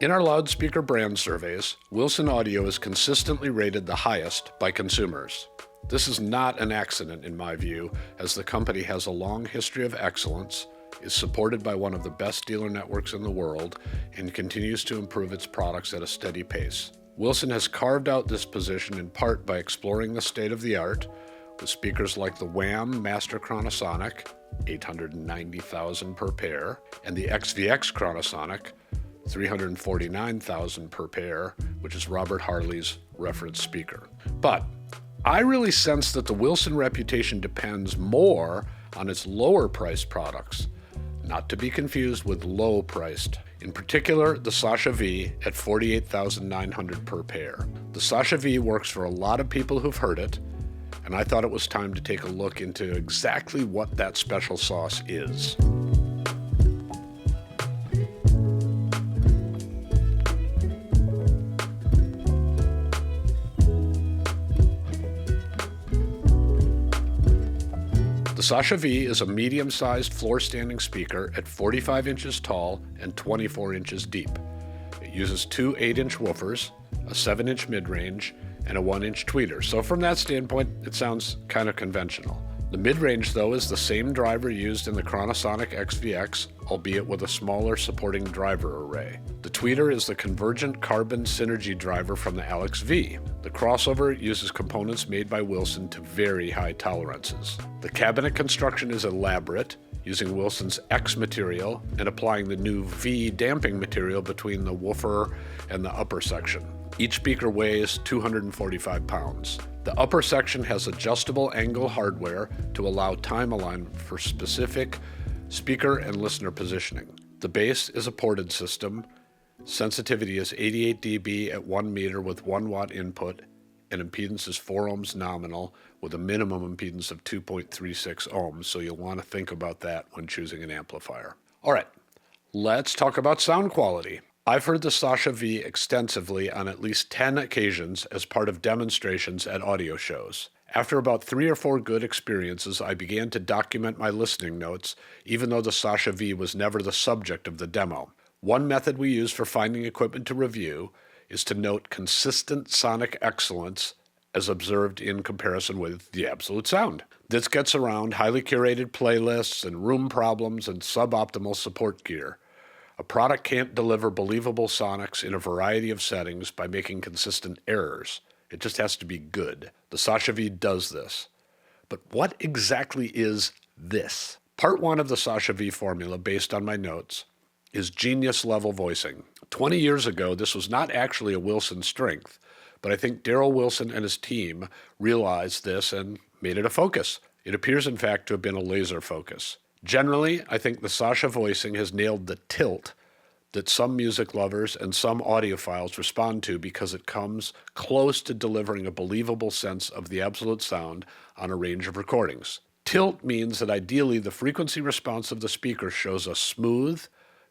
In our loudspeaker brand surveys, Wilson Audio is consistently rated the highest by consumers. This is not an accident in my view, as the company has a long history of excellence, is supported by one of the best dealer networks in the world, and continues to improve its products at a steady pace. Wilson has carved out this position in part by exploring the state of the art with speakers like the WAMM Master Chronosonic, 890,000 per pair, and the XVX Chronosonic, 349,000 per pair, which is Robert Harley's reference speaker. But I really sense that the Wilson reputation depends more on its lower-priced products, not to be confused with low-priced. In particular, the Sasha V at $48,900 per pair. The Sasha V works for a lot of people who've heard it, and I thought it was time to take a look into exactly what that special sauce is. The Sasha V is a medium-sized floor-standing speaker at 45 inches tall and 24 inches deep. It uses two 8-inch woofers, a 7-inch mid-range, and a 1-inch tweeter, so from that standpoint, it sounds kind of conventional. The mid-range, though, is the same driver used in the Chronosonic XVX, albeit with a smaller supporting driver array. The tweeter is the convergent carbon synergy driver from the Alex V. The crossover uses components made by Wilson to very high tolerances. The cabinet construction is elaborate, using Wilson's X material and applying the new V damping material between the woofer and the upper section. Each speaker weighs 245 pounds. The upper section has adjustable angle hardware to allow time alignment for specific speaker and listener positioning. The base is a ported system. Sensitivity is 88 dB at 1 meter with 1 watt input, and impedance is 4 ohms nominal with a minimum impedance of 2.36 ohms, so you'll want to think about that when choosing an amplifier. All right, let's talk about sound quality. I've heard the Sasha V extensively on at least 10 occasions as part of demonstrations at audio shows. After about 3 or 4 good experiences, I began to document my listening notes, even though the Sasha V was never the subject of the demo. One method we use for finding equipment to review is to note consistent sonic excellence as observed in comparison with the absolute sound. This gets around highly curated playlists and room problems and suboptimal support gear. A product can't deliver believable sonics in a variety of settings by making consistent errors. It just has to be good. The Sasha V does this. But what exactly is this? Part 1 of the Sasha V formula, based on my notes, is genius-level voicing. 20 years ago, this was not actually a Wilson strength, but I think Darryl Wilson and his team realized this and made it a focus. It appears, in fact, to have been a laser focus. Generally, I think the Sasha voicing has nailed the tilt that some music lovers and some audiophiles respond to because it comes close to delivering a believable sense of the absolute sound on a range of recordings. Tilt means that ideally the frequency response of the speaker shows a smooth,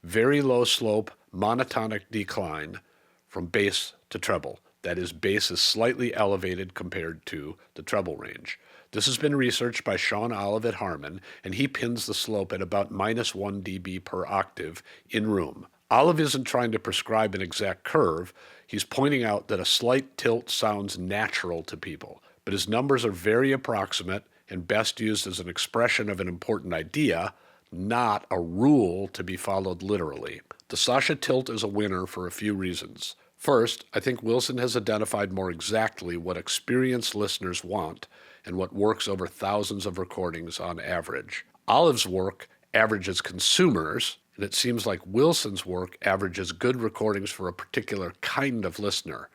very low slope, monotonic decline from bass to treble. That is, bass is slightly elevated compared to the treble range. This has been researched by Sean Olive at Harman, and he pins the slope at about -1 dB per octave in room. Olive isn't trying to prescribe an exact curve. He's pointing out that a slight tilt sounds natural to people, but his numbers are very approximate and best used as an expression of an important idea, not a rule to be followed literally. The Sasha tilt is a winner for a few reasons. First, I think Wilson has identified more exactly what experienced listeners want and what works over thousands of recordings on average. Olive's work averages consumers, and it seems like Wilson's work averages good recordings for a particular kind of listener.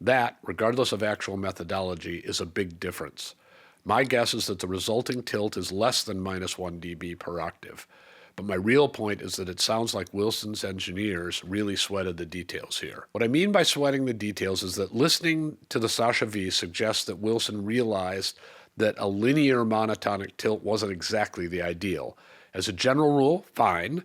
That, regardless of actual methodology, is a big difference. My guess is that the resulting tilt is less than -1 dB per octave. But my real point is that it sounds like Wilson's engineers really sweated the details here. What I mean by sweating the details is that listening to the Sasha V suggests that Wilson realized that a linear monotonic tilt wasn't exactly the ideal. As a general rule, fine,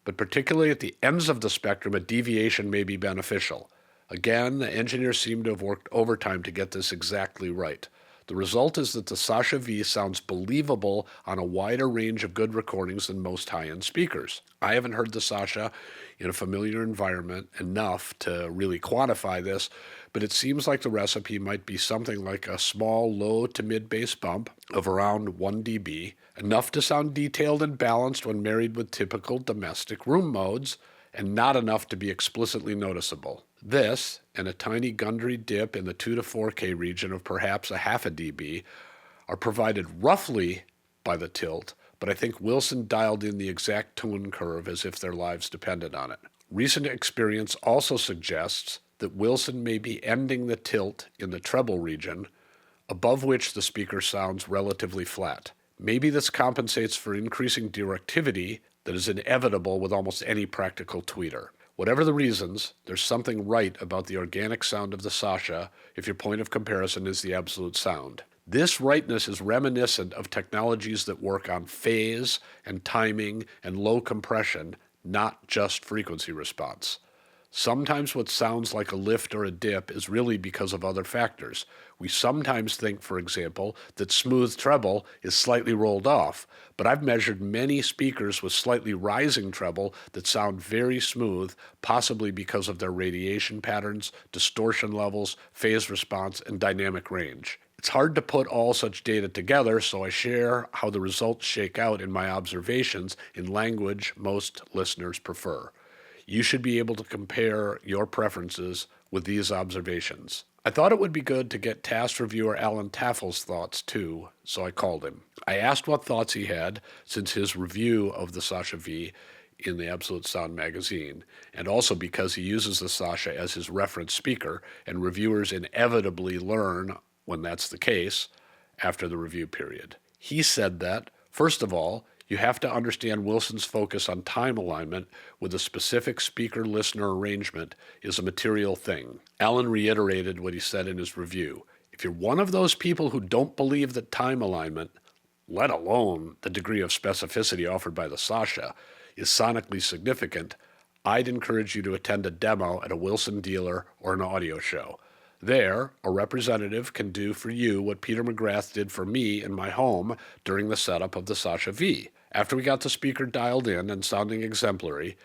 but particularly at the ends of the spectrum, a deviation may be beneficial. Again, the engineers seem to have worked overtime to get this exactly right. The result is that the Sasha V sounds believable on a wider range of good recordings than most high-end speakers. I haven't heard the Sasha in a familiar environment enough to really quantify this, but it seems like the recipe might be something like a small low to mid bass bump of around 1 dB, enough to sound detailed and balanced when married with typical domestic room modes, and not enough to be explicitly noticeable. This, and a tiny Gundry dip in the 2 to 4K region of perhaps a half a dB, are provided roughly by the tilt, but I think Wilson dialed in the exact tone curve as if their lives depended on it. Recent experience also suggests that Wilson may be ending the tilt in the treble region, above which the speaker sounds relatively flat. Maybe this compensates for increasing directivity that is inevitable with almost any practical tweeter. Whatever the reasons, there's something right about the organic sound of the Sasha if your point of comparison is the absolute sound. This rightness is reminiscent of technologies that work on phase and timing and low compression, not just frequency response. Sometimes what sounds like a lift or a dip is really because of other factors. We sometimes think, for example, that smooth treble is slightly rolled off, but I've measured many speakers with slightly rising treble that sound very smooth, possibly because of their radiation patterns, distortion levels, phase response, and dynamic range. It's hard to put all such data together, so I share how the results shake out in my observations in language most listeners prefer. You should be able to compare your preferences with these observations. I thought it would be good to get TAST reviewer Alan Taffel's thoughts too, so I called him. I asked what thoughts he had since his review of the Sasha V in the Absolute Sound magazine, and also because he uses the Sasha as his reference speaker, and reviewers inevitably learn, when that's the case, after the review period. He said that, first of all, you have to understand Wilson's focus on time alignment with a specific speaker-listener arrangement is a material thing. Alan reiterated what he said in his review. If you're one of those people who don't believe that time alignment, let alone the degree of specificity offered by the Sasha, is sonically significant, I'd encourage you to attend a demo at a Wilson dealer or an audio show. There, a representative can do for you what Peter McGrath did for me in my home during the setup of the Sasha V. After we got the speaker dialed in and sounding exemplary,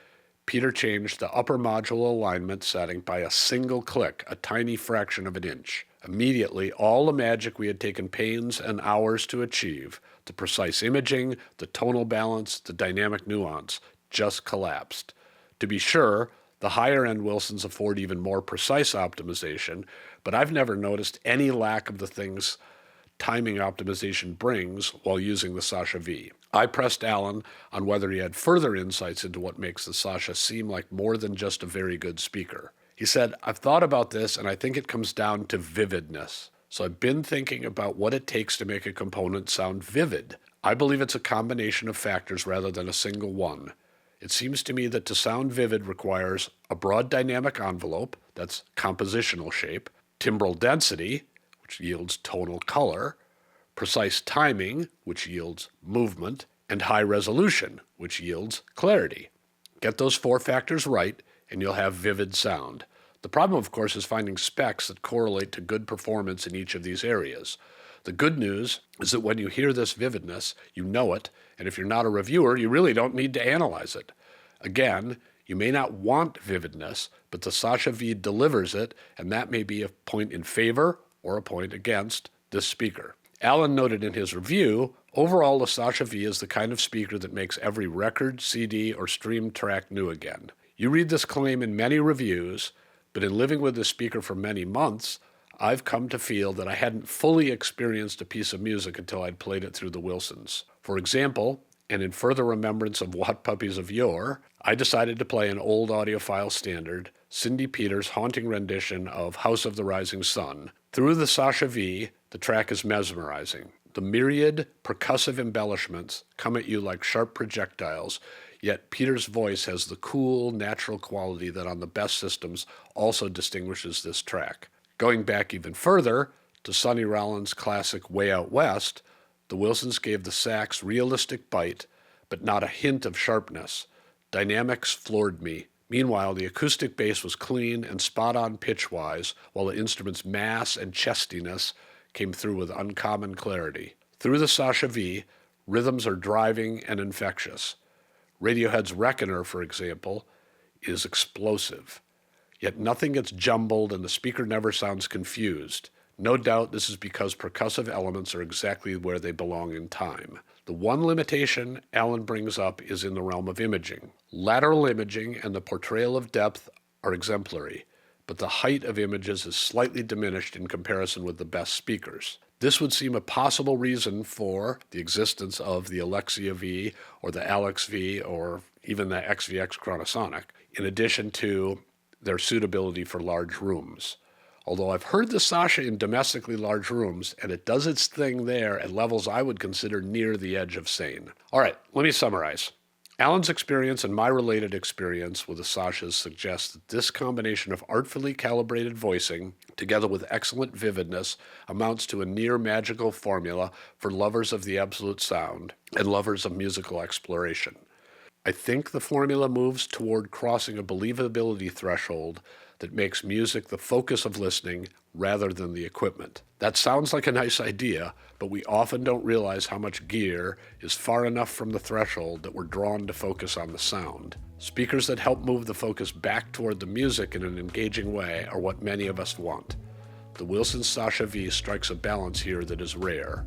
Peter changed the upper module alignment setting by a single click, a tiny fraction of an inch. Immediately, all the magic we had taken pains and hours to achieve, the precise imaging, the tonal balance, the dynamic nuance, just collapsed. To be sure, the higher-end Wilsons afford even more precise optimization, but I've never noticed any lack of the things timing optimization brings while using the Sasha V. I pressed Alan on whether he had further insights into what makes the Sasha seem like more than just a very good speaker. He said, I've thought about this and I think it comes down to vividness. So I've been thinking about what it takes to make a component sound vivid. I believe it's a combination of factors rather than a single one. It seems to me that to sound vivid requires a broad dynamic envelope, that's compositional shape, timbral density, which yields tonal color, precise timing, which yields movement, and high resolution, which yields clarity. Get those four factors right, and you'll have vivid sound. The problem, of course, is finding specs that correlate to good performance in each of these areas. The good news is that when you hear this vividness, you know it, and if you're not a reviewer, you really don't need to analyze it. Again, you may not want vividness, but the Sasha V delivers it, and that may be a point in favor or a point against this speaker. Alan noted in his review, overall the Sasha V is the kind of speaker that makes every record, CD, or streamed track new again. You read this claim in many reviews, but in living with this speaker for many months, I've come to feel that I hadn't fully experienced a piece of music until I'd played it through the Wilsons. For example, and in further remembrance of What Puppies of Yore, I decided to play an old audiophile standard, Cindy Peters' haunting rendition of House of the Rising Sun. Through the Sasha V, the track is mesmerizing. The myriad percussive embellishments come at you like sharp projectiles, yet Peters' voice has the cool, natural quality that on the best systems also distinguishes this track. Going back even further, to Sonny Rollins' classic Way Out West, the Wilsons gave the sax realistic bite, but not a hint of sharpness. Dynamics floored me. Meanwhile, the acoustic bass was clean and spot-on pitch-wise, while the instrument's mass and chestiness came through with uncommon clarity. Through the Sasha V, rhythms are driving and infectious. Radiohead's Reckoner, for example, is explosive. Yet nothing gets jumbled and the speaker never sounds confused. No doubt this is because percussive elements are exactly where they belong in time. The one limitation Alan brings up is in the realm of imaging. Lateral imaging and the portrayal of depth are exemplary, but the height of images is slightly diminished in comparison with the best speakers. This would seem a possible reason for the existence of the Alexia V or the Alex V or even the XVX Chronosonic, in addition to their suitability for large rooms. Although I've heard the Sasha in domestically large rooms, and it does its thing there at levels I would consider near the edge of sane. All right, let me summarize. Alan's experience and my related experience with the Sashas suggests that this combination of artfully calibrated voicing, together with excellent vividness, amounts to a near magical formula for lovers of the absolute sound and lovers of musical exploration. I think the formula moves toward crossing a believability threshold that makes music the focus of listening rather than the equipment. That sounds like a nice idea, but we often don't realize how much gear is far enough from the threshold that we're drawn to focus on the sound. Speakers that help move the focus back toward the music in an engaging way are what many of us want. The Wilson Sasha V strikes a balance here that is rare.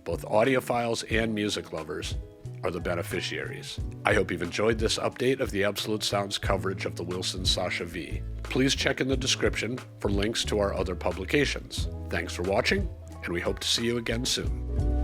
Both audiophiles and music lovers are the beneficiaries. I hope you've enjoyed this update of the Absolute Sounds coverage of the Wilson Sasha V. Please check in the description for links to our other publications. Thanks for watching, and we hope to see you again soon.